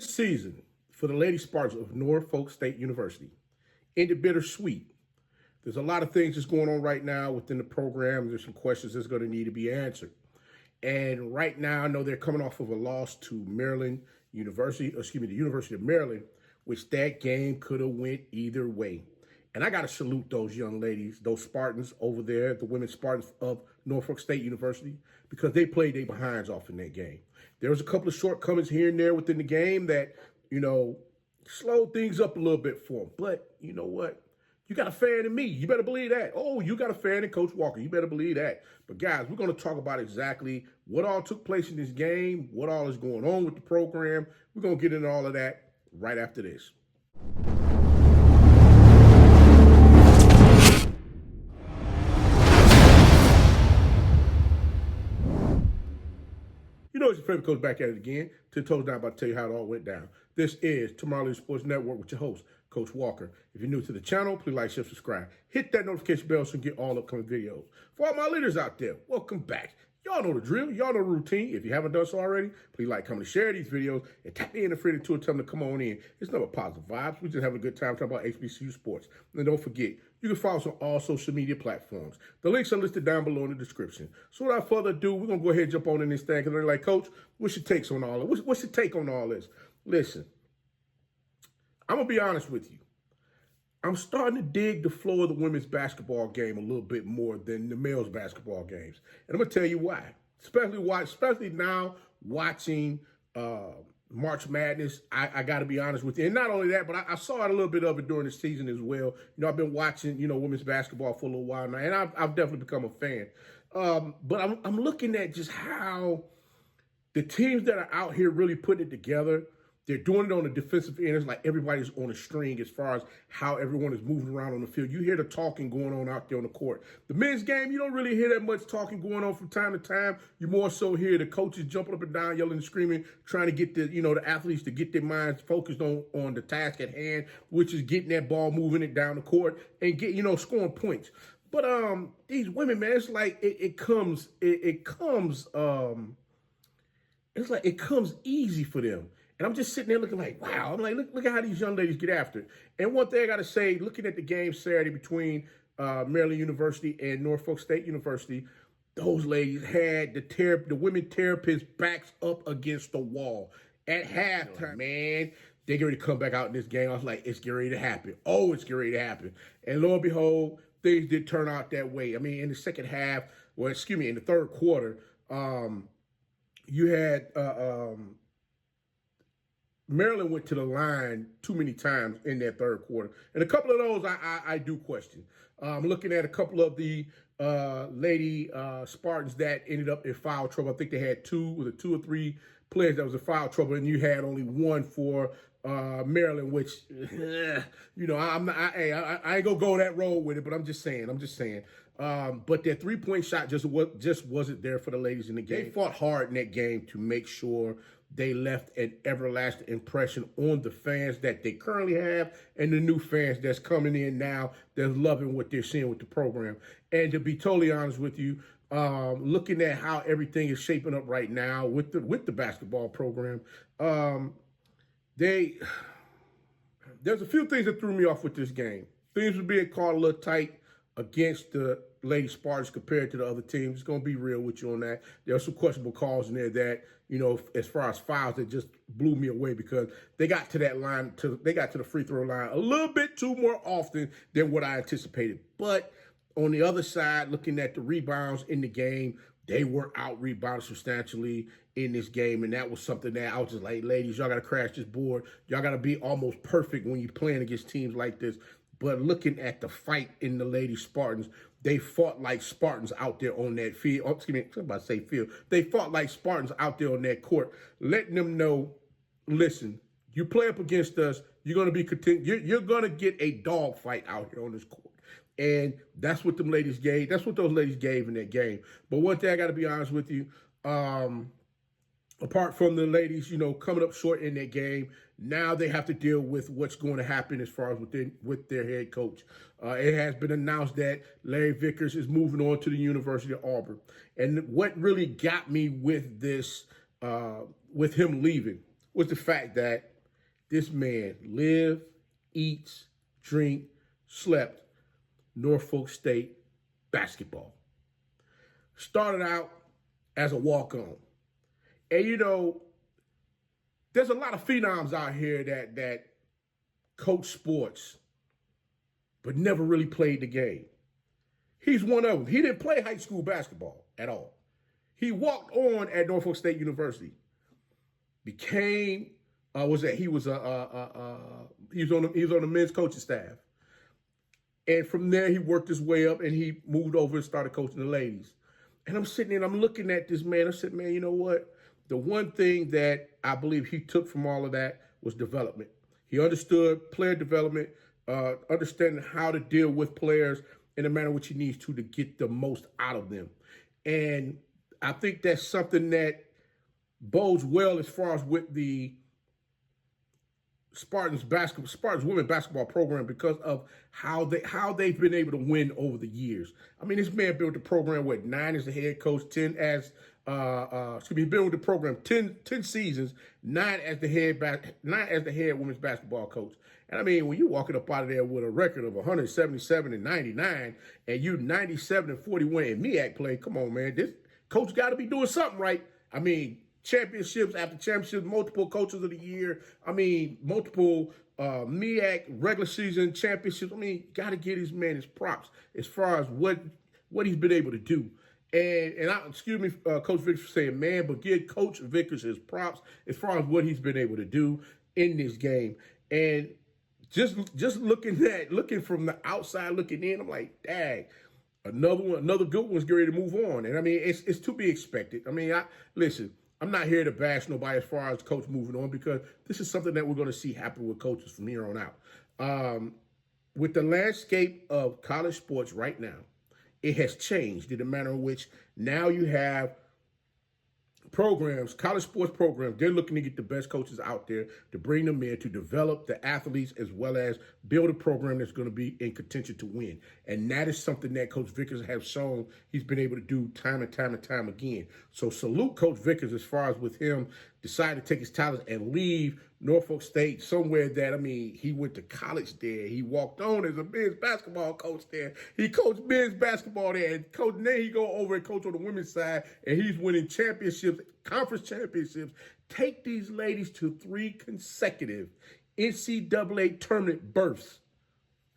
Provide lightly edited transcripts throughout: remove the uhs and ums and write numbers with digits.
Season for the Lady Spartans of Norfolk State University ended bittersweet. There's a lot of things that's going on right now within the program. There's some questions that's going to need to be answered. And right now, I know they're coming off of a loss to Maryland University, the University of Maryland, which that game could have went either way. And I got to salute those young ladies, those Spartans over there, the women Spartans of Norfolk State University, because they played their behinds off in that game. There was a couple of shortcomings here and there within the game that, slowed things up a little bit for them. But you know what? You got a fan in me. You better believe that. Oh, you got a fan in Coach Walker. You better believe that. But guys, we're going to talk about exactly what all took place in this game, what all is going on with the program. We're going to get into all of that right after this. It's your favorite coach back at it again. 10 Toes Down, about to tell you how it all went down. This is Tomorrow Leader Sports Network with your host, Coach Walker. If you're new to the channel, please like, share, subscribe. Hit that notification bell so you get all upcoming videos. For all my leaders out there, welcome back. Y'all know the drill. Y'all know the routine. If you haven't done so already, please like, comment, and share these videos. And tap me in the friend to tell them to come on in. It's never positive vibes. We're just having a good time talking about HBCU sports. And don't forget, you can follow us on all social media platforms. The links are listed down below in the description. So without further ado, we're going to go ahead and jump on in this thing. Because they're like, Coach, what's your takes on all this? What's your take on all this? Listen, I'm going to be honest with you. I'm starting to dig the flow of the women's basketball game a little bit more than the males basketball games. And I'm going to tell you why. Especially now watching March Madness, I got to be honest with you. And not only that, but I saw it a little bit of it during the season as well. I've been watching, women's basketball for a little while now, and I've definitely become a fan. But I'm looking at just how the teams that are out here really putting it together. They're doing it on the defensive end. It's like everybody's on a string as far as how everyone is moving around on the field. You hear the talking going on out there on the court. The men's game, you don't really hear that much talking going on from time to time. You more so hear the coaches jumping up and down, yelling and screaming, trying to get the athletes to get their minds focused on the task at hand, which is getting that ball, moving it down the court, and scoring points. But these women, man, it's like it comes easy for them. And I'm just sitting there looking like, wow. I'm like, look at how these young ladies get after it. And one thing I got to say, looking at the game Saturday between Maryland University and Norfolk State University, those ladies had the women therapists' backs up against the wall. At halftime, man, they get ready to come back out in this game. I was like, it's getting ready to happen. Oh, it's getting ready to happen. And lo and behold, things did turn out that way. I mean, in the second half, in the third quarter, you had Maryland went to the line too many times in that third quarter. And a couple of those I do question. I'm looking at a couple of the lady Spartans that ended up in foul trouble. I think they had two or three players that was in foul trouble, and you had only one for Maryland, which, I ain't gonna go that road with it, but I'm just saying. But that three-point shot just wasn't there for the ladies in the game. They fought hard in that game to make sure they left an everlasting impression on the fans that they currently have and the new fans that's coming in now that's loving what they're seeing with the program. And to be totally honest with you, looking at how everything is shaping up right now with the basketball program, there's a few things that threw me off with this game. Things were being called a little tight against the Lady Spartans compared to the other teams. It's going to be real with you on that. There are some questionable calls in there that, as far as fouls, that just blew me away because they got to that line, they got to the free throw line a little bit too more often than what I anticipated. But on the other side, looking at the rebounds in the game, they were out-rebounded substantially in this game, and that was something that I was just like, ladies, y'all got to crash this board. Y'all got to be almost perfect when you're playing against teams like this. But looking at the fight in the Lady Spartans, they fought like Spartans out there on that field. Oh, excuse me, I'm about to say field. They fought like Spartans out there on that court, letting them know, listen, you play up against us, you're going to be you're going to get a dog fight out here on this court. And that's what them ladies gave. That's what those ladies gave in that game. But one thing I got to be honest with you, apart from the ladies, coming up short in that game, now they have to deal with what's going to happen as far as with their head coach. It has been announced that Larry Vickers is moving on to the University of Auburn. And what really got me with this, with him leaving, was the fact that This man lived, eats, drink, slept Norfolk State basketball. Started out as a walk-on. And you know, there's a lot of phenoms out here that coach sports, but never really played the game. He's one of them. He didn't play high school basketball at all. He walked on at Norfolk State University. Became he was on the men's coaching staff, and from there he worked his way up and he moved over and started coaching the ladies. And I'm sitting there and I'm looking at this man. I said, man, you know what? The one thing that I believe he took from all of that was development. He understood player development, understanding how to deal with players in the manner which he needs to get the most out of them. And I think that's something that bodes well as far as with the Spartans women basketball program because of how they've been able to win over the years. I mean, this man built the program with 9 as the head coach, 10 as been with the program 10 seasons, 9 as the head women's basketball coach. And I mean, when you're walking up out of there with a record of 177 and 99, and you 97 and 41 in MEAC play, come on, man, this coach got to be doing something right. I mean, championships after championships, multiple coaches of the year. I mean, multiple MEAC regular season championships. I mean, got to give his man his props as far as what he's been able to do. And excuse me, Coach Vickers for saying man, but give Coach Vickers his props as far as what he's been able to do in this game. And just looking from the outside looking in, I'm like, dang, another good one's ready to move on. And I mean, it's to be expected. I mean, listen. I'm not here to bash nobody as far as coach moving on because this is something that we're going to see happen with coaches from here on out. With the landscape of college sports right now, it has changed in the manner in which now you have programs, college sports programs, they're looking to get the best coaches out there to bring them in to develop the athletes as well as build a program that's going to be in contention to win. And that is something that Coach Vickers has shown he's been able to do time and time again. So salute Coach Vickers as far as with him deciding to take his talents and leave Norfolk State somewhere that, I mean, he went to college there. He walked on as a men's basketball coach there. He coached men's basketball there. And then he go over and coach on the women's side, and he's winning championships, conference championships. Take these ladies to 3 consecutive NCAA tournament berths.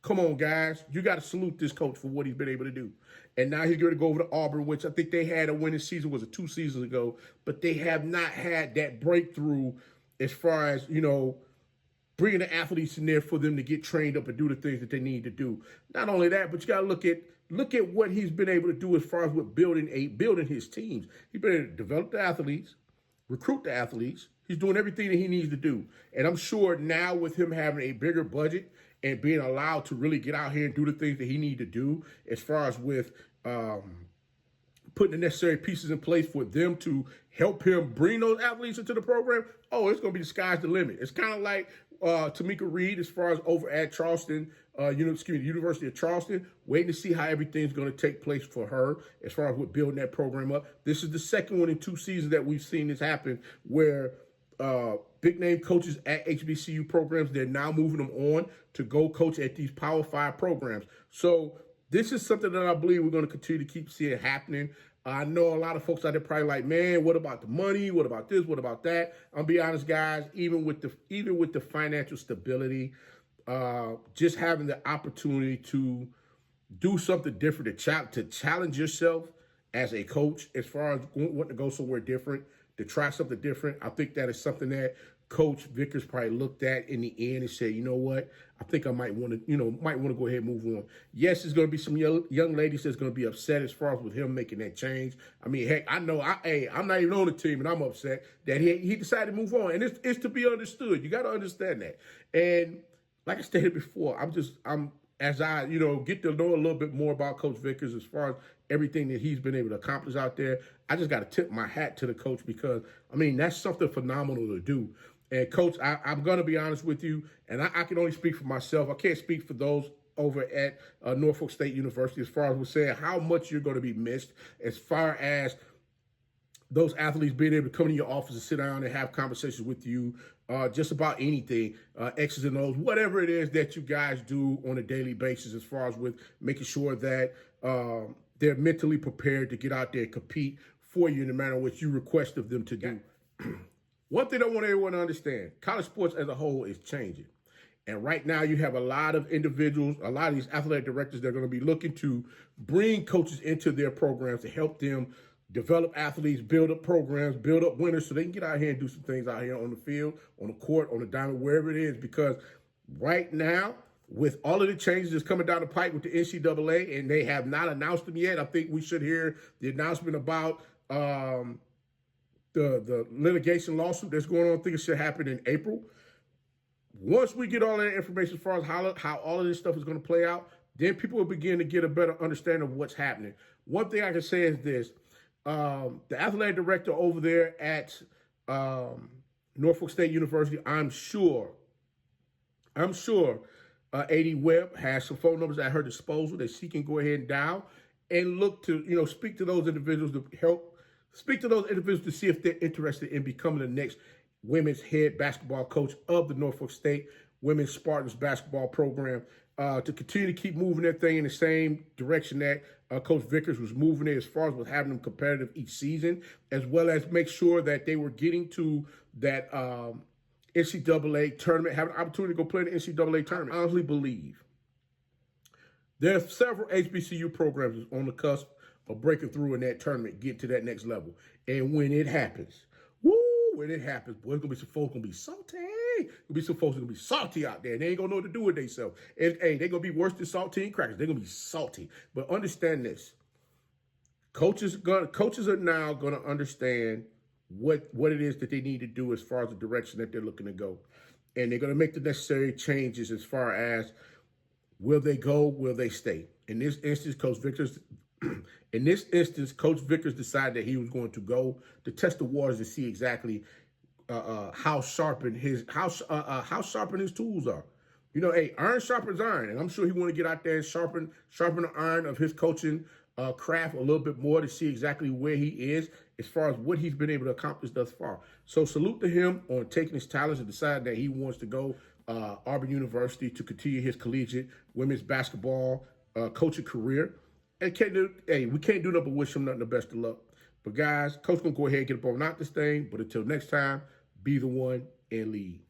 Come on, guys. You got to salute this coach for what he's been able to do. And now he's going to go over to Auburn, which I think they had a winning season, was it 2 seasons ago, but they have not had that breakthrough as far as, you know, bringing the athletes in there for them to get trained up and do the things that they need to do. Not only that, but you got to look at what he's been able to do as far as with building his teams. He's been able to develop the athletes, recruit the athletes. He's doing everything that he needs to do. And I'm sure now with him having a bigger budget and being allowed to really get out here and do the things that he needs to do as far as with putting the necessary pieces in place for them to help him bring those athletes into the program, it's going to be the sky's the limit. It's kind of like Tamika Reed as far as over at Charleston, University of Charleston, waiting to see how everything's going to take place for her as far as with building that program up. This is the second one in 2 seasons that we've seen this happen where big name coaches at HBCU programs, they're now moving them on to go coach at these Power 5 programs. So this is something that I believe we're going to continue to keep seeing happening. I know a lot of folks out there probably like, man, what about the money? What about this? What about that? I'll be honest, guys, even with the financial stability, just having the opportunity to do something different, to challenge yourself as a coach as far as wanting to go somewhere different, to try something different. I think that is something that Coach Vickers probably looked at in the end and said, you know what, I think I might want to go ahead and move on. Yes, there's going to be some young ladies that's going to be upset as far as with him making that change. I mean, heck, I know I'm not even on the team and I'm upset that he decided to move on. And it's to be understood. You got to understand that. And like I stated before, as I get to know a little bit more about Coach Vickers as far as everything that he's been able to accomplish out there, I just got to tip my hat to the coach because, I mean, that's something phenomenal to do. And, Coach, I'm going to be honest with you, and I can only speak for myself. I can't speak for those over at Norfolk State University as far as we're saying how much you're going to be missed as far as those athletes being able to come in your office and sit down and have conversations with you just about anything, X's and O's, whatever it is that you guys do on a daily basis, as far as with making sure that they're mentally prepared to get out there and compete for you in the manner which you request of them to do. One thing I want everyone to understand, college sports as a whole is changing. And right now you have a lot of individuals, a lot of these athletic directors that are going to be looking to bring coaches into their programs to help them develop athletes, build up programs, build up winners so they can get out here and do some things out here on the field, on the court, on the diamond, wherever it is. Because right now, with all of the changes that's coming down the pipe with the NCAA, and they have not announced them yet, I think we should hear the announcement about the litigation lawsuit that's going on. I think it should happen in April. Once we get all that information as far as how all of this stuff is going to play out, then people will begin to get a better understanding of what's happening. One thing I can say is this. The athletic director over there at Norfolk State University, I'm sure AD Webb has some phone numbers at her disposal that she can go ahead and dial and look to, speak to those individuals to see if they're interested in becoming the next women's head basketball coach of the Norfolk State Women's Spartans basketball program, to continue to keep moving that thing in the same direction that Coach Vickers was moving it, as far as with having them competitive each season, as well as make sure that they were getting to that NCAA tournament, having an opportunity to go play in the NCAA tournament. I honestly believe there's several HBCU programs on the cusp of breaking through in that tournament, getting to that next level. And when it happens, boy, it's going to be some folks going to be salty. There'll be some folks going to be salty out there, and they ain't going to know what to do with themselves. And, hey, they're going to be worse than saltine crackers. They're going to be salty. But understand this. Coaches are now going to understand what it is that they need to do as far as the direction that they're looking to go. And they're going to make the necessary changes as far as will they go, will they stay. In this instance, Coach Vickers decided that he was going to go to test the waters to see exactly how sharpened his tools are. Hey, iron sharpens iron, and I'm sure he want to get out there and sharpen the iron of his coaching craft a little bit more to see exactly where he is as far as what he's been able to accomplish thus far. So salute to him on taking his talents and deciding that he wants to go Auburn University to continue his collegiate women's basketball coaching career. And we can't do nothing but wish him nothing but best of luck. But guys, Coach gonna go ahead and get up on out this thing. But until next time, be the one and lead.